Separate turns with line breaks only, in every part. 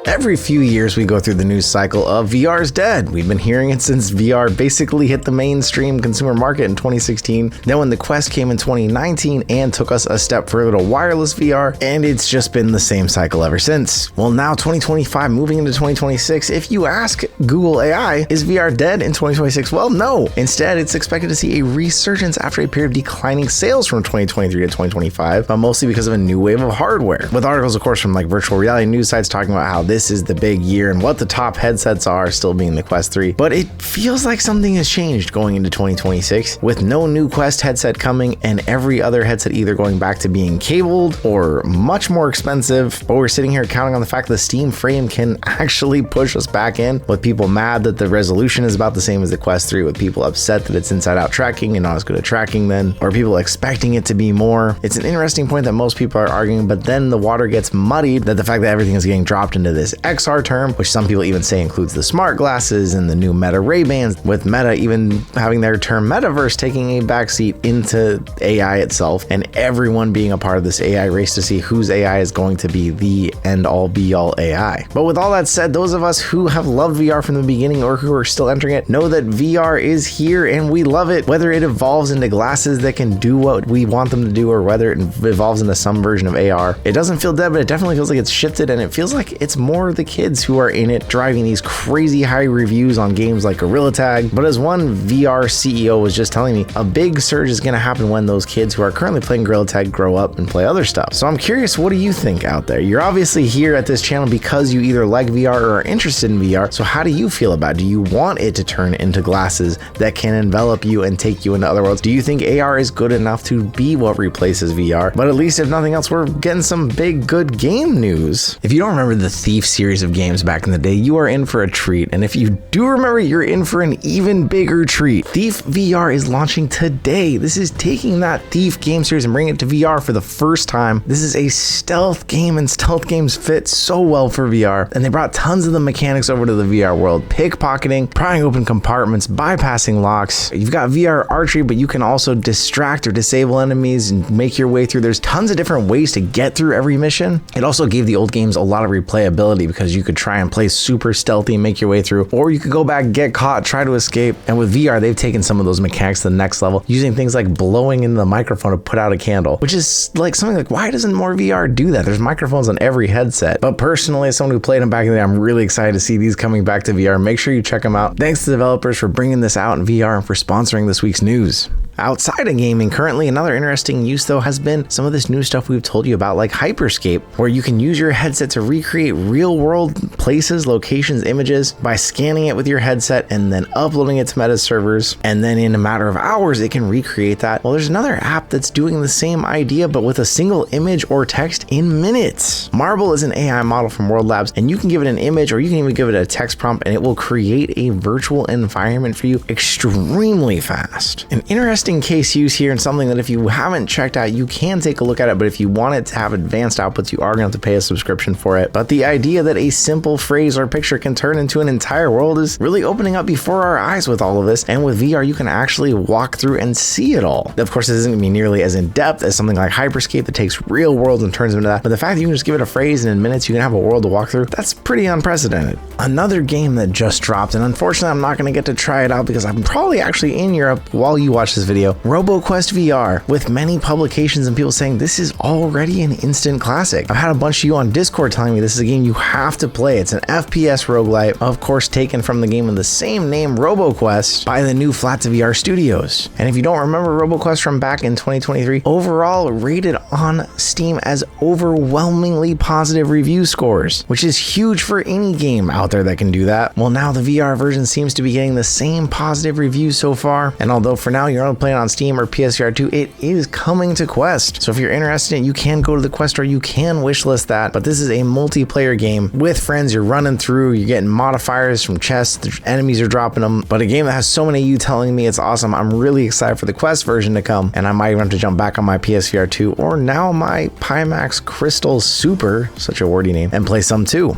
Every few years we go through the news cycle of VR's dead. We've been hearing it since VR basically hit the mainstream consumer market in 2016. Then when the Quest came in 2019 and took us a step further to wireless VR, and it's just been the same cycle ever since. Well, now 2025 moving into 2026, if you ask Google AI, is VR dead in 2026? Well, no. Instead, it's expected to see a resurgence after a period of declining sales from 2023 to 2025, but mostly because of a new wave of hardware. With articles, of course, from like virtual reality news sites talking about how this is the big year and what the top headsets are, still being the Quest 3. But it feels like something has changed going into 2026, with no new Quest headset coming and every other headset either going back to being cabled or much more expensive. But we're sitting here counting on the fact that the Steam frame can actually push us back in, with people mad that the resolution is about the same as the Quest 3, with people upset that it's inside-out tracking and not as good at tracking then, or people expecting it to be more. It's an interesting point that most people are arguing, but then the water gets muddied that the fact that everything is getting dropped into this XR term, which some people even say includes the smart glasses and the new Meta Ray-Bans, with Meta even having their term metaverse taking a backseat into AI itself, and everyone being a part of this AI race to see whose AI is going to be the end-all be-all AI. But with all that said, those of us who have loved VR from the beginning or who are still entering it know that VR is here and we love it. Whether it evolves into glasses that can do what we want them to do, or whether it evolves into some version of AR, it doesn't feel dead, but it definitely feels like it's shifted, and it feels like it's more the kids who are in it driving these crazy high reviews on games like Gorilla Tag. But as one VR CEO was just telling me, a big surge is going to happen when those kids who are currently playing Gorilla Tag grow up and play other stuff. So I'm curious, what do you think out there? You're obviously here at this channel because you either like VR or are interested in VR. So how do you feel about it? Do you want it to turn into glasses that can envelop you and take you into other worlds? Do you think AR is good enough to be what replaces VR? But at least if nothing else, we're getting some big good game news. If you don't remember the Thief series of games back in the day, you are in for a treat. And if you do remember, you're in for an even bigger treat. Thief VR is launching today. This is taking that Thief game series and bringing it to VR for the first time. This is a stealth game, and stealth games fit so well for VR. And they brought tons of the mechanics over to the VR world. Pickpocketing, prying open compartments, bypassing locks. You've got VR archery, but you can also distract or disable enemies and make your way through. There's tons of different ways to get through every mission. It also gave the old games a lot of replayability because you could try and play super stealthy and make your way through, or you could go back, get caught, try to escape. And with VR, they've taken some of those mechanics to the next level, using things like blowing into the microphone to put out a candle, which is like something like, why doesn't more VR do that? There's microphones on every headset. But personally, as someone who played them back in the day, I'm really excited to see these coming back to VR. Make sure you check them out. Thanks to developers for bringing this out in VR and for sponsoring this week's news. Outside of gaming, currently another interesting use though has been some of this new stuff we've told you about, like Hyperscape, where you can use your headset to recreate real world places, locations, images by scanning it with your headset and then uploading it to Meta servers, and then in a matter of hours it can recreate that. Well, there's another app that's doing the same idea but with a single image or text in minutes. Marble is an AI model from World Labs, and you can give it an image or you can even give it a text prompt and it will create a virtual environment for you extremely fast. An interesting case use here, and something that if you haven't checked out, you can take a look at it, but if you want it to have advanced outputs, you are going to have to pay a subscription for it. But the idea that a simple phrase or picture can turn into an entire world is really opening up before our eyes with all of this, and with VR you can actually walk through and see it all. Of course, it isn't going to be nearly as in-depth as something like Hyperscape that takes real worlds and turns them into that, but the fact that you can just give it a phrase and in minutes you can have a world to walk through, that's pretty unprecedented. Another game that just dropped, and unfortunately I'm not going to get to try it out because I'm probably actually in Europe while you watch this video, RoboQuest VR, with many publications and people saying this is already an instant classic. I've had a bunch of you on Discord telling me this is a game you have to play. It's an FPS roguelite, of course taken from the game of the same name, RoboQuest, by the new Flat to VR studios. And if you don't remember RoboQuest from back in 2023, overall rated on Steam as overwhelmingly positive review scores, which is huge for any game out there that can do that. Well, now the VR version seems to be getting the same positive reviews so far, and although for now you're only playing on Steam or PSVR 2, it is coming to Quest. So if you're interested in it, you can go to the Quest store, you can wishlist that, but this is a multiplayer game with friends. You're running through, you're getting modifiers from chests, the enemies are dropping them, but a game that has so many of you telling me it's awesome. I'm really excited for the Quest version to come, and I might even have to jump back on my PSVR 2 or now my Pimax Crystal Super, such a wordy name, and play some too.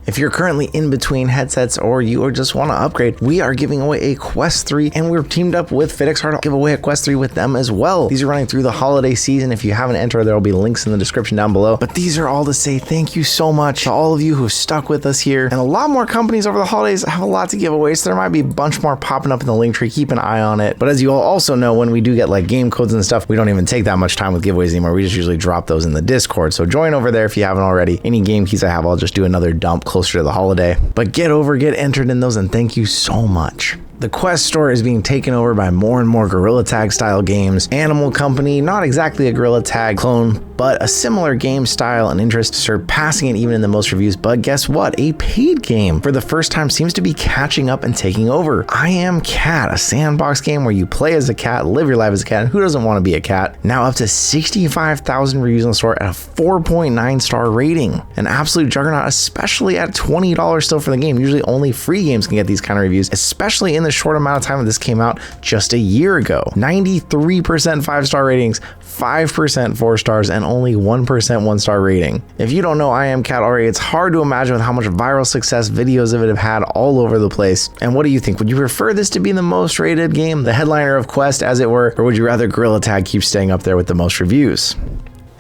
If you're currently in between headsets or you just want to upgrade, we are giving away a Quest 3 and we're teamed up with FitXHard to give away a Quest 3 with them as well. These are running through the holiday season. If you haven't entered, there will be links in the description down below. But these are all to say thank you so much to all of you who have stuck with us here. And a lot more companies over the holidays have a lot to give away, so there might be a bunch more popping up in the link tree. Keep an eye on it. But as you all also know, when we do get like game codes and stuff, we don't even take that much time with giveaways anymore. We just usually drop those in the Discord. So join over there if you haven't already. Any game keys I have, I'll just do another dump closer to the holiday. But get entered in those, and thank you so much. The Quest store is being taken over by more and more Gorilla Tag style games. Animal Company, not exactly a Gorilla Tag clone, but a similar game style and interest, surpassing it even in the most reviews. But guess what? A paid game for the first time seems to be catching up and taking over. I Am Cat, a sandbox game where you play as a cat, live your life as a cat, and who doesn't want to be a cat? Now up to 65,000 reviews on the store at a 4.9 star rating. An absolute juggernaut, especially at $20 still for the game. Usually only free games can get these kind of reviews, especially in the short amount of time that this came out just a year ago. 93% 5-star ratings, 5% 4 stars, and only 1% 1-star rating. If you don't know I Am Cat already, it's hard to imagine with how much viral success videos of it have had all over the place. And what do you think? Would you prefer this to be the most rated game, the headliner of Quest as it were, or would you rather Gorilla Tag keep staying up there with the most reviews?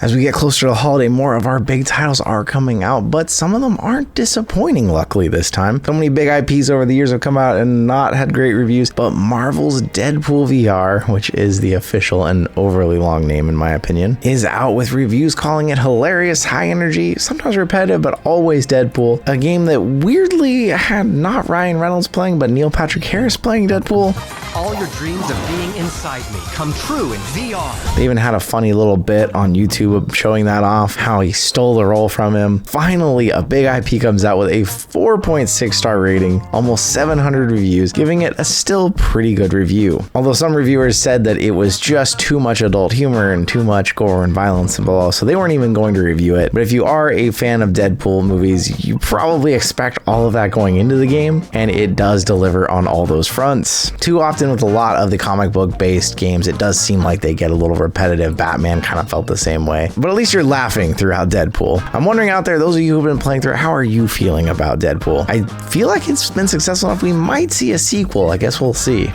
As we get closer to the holiday, more of our big titles are coming out, but some of them aren't disappointing, luckily this time. So many big IPs over the years have come out and not had great reviews, but Marvel's Deadpool VR, which is the official and overly long name in my opinion, is out with reviews calling it hilarious, high energy, sometimes repetitive, but always Deadpool. A game that weirdly had not Ryan Reynolds playing, but Neil Patrick Harris playing Deadpool.
All your dreams of being inside me come true in VR.
They even had a funny little bit on YouTube showing that off, how he stole the role from him. Finally, a big IP comes out with a 4.6 star rating, almost 700 reviews, giving it a still pretty good review. Although some reviewers said that it was just too much adult humor and too much gore and violence and blah, so they weren't even going to review it. But if you are a fan of Deadpool movies, you probably expect all of that going into the game, and it does deliver on all those fronts. Too often with a lot of the comic book based games, it does seem like they get a little repetitive. Batman kind of felt the same way, but at least you're laughing throughout Deadpool. I'm wondering out there, those of you who've been playing through it, how are you feeling about Deadpool? I feel like it's been successful enough we might see a sequel. I guess we'll see.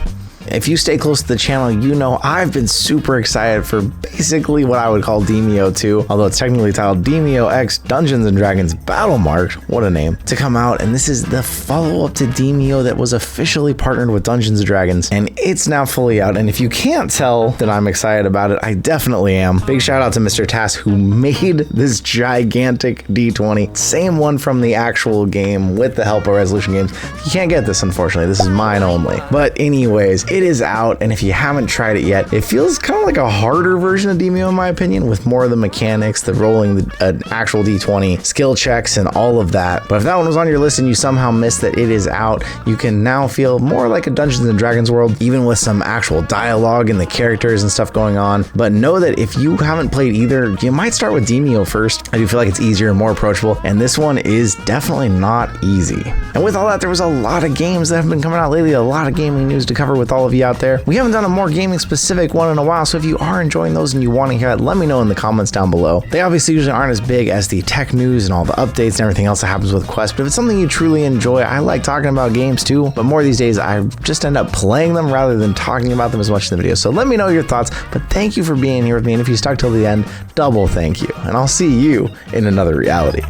If you stay close to the channel, you know I've been super excited for basically what I would call Demeo 2, although it's technically titled Demeo X Dungeons & Dragons Battle Marked, what a name, to come out, and this is the follow-up to Demeo that was officially partnered with Dungeons & Dragons, and it's now fully out, and if you can't tell that I'm excited about it, I definitely am. Big shout out to Mr. Tass who made this gigantic D20, same one from the actual game with the help of Resolution Games. You can't get this, unfortunately, this is mine only. But anyways, it is out, and if you haven't tried it yet, it feels kind of like a harder version of Demeo in my opinion, with more of the mechanics, the rolling the actual D20, skill checks, and all of that. But if that one was on your list and you somehow missed that it is out, you can now feel more like a Dungeons & Dragons world, even with some actual dialogue and the characters and stuff going on. But know that if you haven't played either, you might start with Demeo first. I do feel like it's easier and more approachable, and this one is definitely not easy. And with all that, there was a lot of games that have been coming out lately, a lot of gaming news to cover with all of you out there. We haven't done a more gaming specific one in a while, so if you are enjoying those and you want to hear it, let me know in the comments down below. They obviously usually aren't as big as the tech news and all the updates and everything else that happens with Quest, but if it's something you truly enjoy, I like talking about games too, but more these days I just end up playing them rather than talking about them as much in the video. So let me know your thoughts, but thank you for being here with me, and if you stuck till the end, double thank you, and I'll see you in another reality.